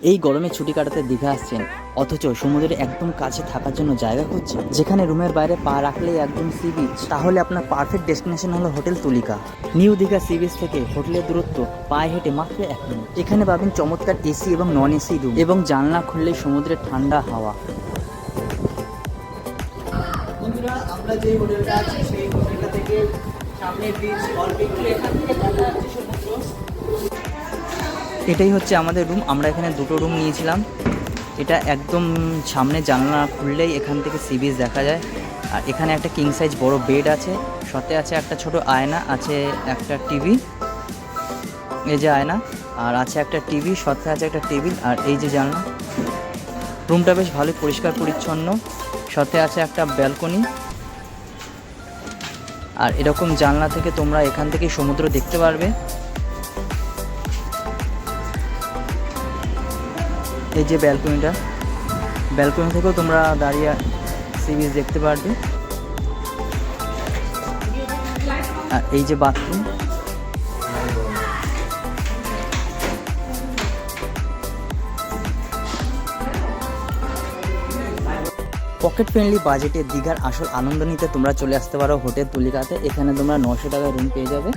এই গরমে ছুটি কাটাতে দীঘা আসছেন, অথচ সমুদ্রের একদম কাছে থাকার জন্য জায়গা খুঁজছেন, যেখানে রুমের বাইরে পা রাখলেই একদম সি বিচ, তাহলে আপনার পারফেক্ট ডেস্টিনেশন হলো হোটেল তুলিকা। নিউ দীঘা সি বিচ থেকে হোটেলের দূরত্ব পায়ে হেঁটে মাত্র 1 মিনিট। এখানে পাবেন চমৎকার এসি এবং নন এসি রুম এবং জানলা খুললেই সমুদ্রের ঠান্ডা হাওয়া। বন্ধুরা, আমরা যে হোটেলটা আছি সেই হোটেলটা থেকে সামনে বিচ, অল্প একটু এখান থেকে দেখা যাচ্ছে সমুদ্র। এটাই হচ্ছে আমাদের রুম। আমরা এখানে 2টো রুম নিয়েছিলাম। এটা একদম সামনে জানলা খুললেই এখান থেকে সি বিচ দেখা যায়। আর এখানে একটা কিং সাইজ বড় বেড আছে, সাথে আছে একটা ছোট আয়না, আছে একটা টিভি, এই যে আয়না, আর আছে একটা টিভি, সাথে আছে একটা টেবিল, আর এই যে জানলা। রুমটা বেশ ভালোই পরিষ্কার পরিচ্ছন্ন, সাথে আছে একটা ব্যালকনি। আর এরকম জানলা থেকে তোমরা এখান থেকে সমুদ্র দেখতে পারবে। এই যে ব্যালকনিটা, ব্যালকনি থেকেও তোমরা দাঁড়িয়ে সি বিচ দেখতে পারবে। আর এই যে বাথরুম, পকেট ফ্রেন্ডলি বাজেটে দীঘার আসল আনন্দ নিতে তোমরা চলে আসতে পারো হোটেল তুলিকাতে। এখানে তোমরা 900 টাকায় রুম পেয়ে যাবে।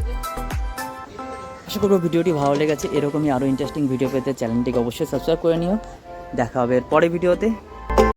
আশা করবো ভিডিওটি ভালো লেগেছে। এরকমই আরও ইন্টারেস্টিং ভিডিও পেতে চ্যানেলটিকে অবশ্যই সাবস্ক্রাইব করে নিও। দেখা হবে এর পরের ভিডিওতে।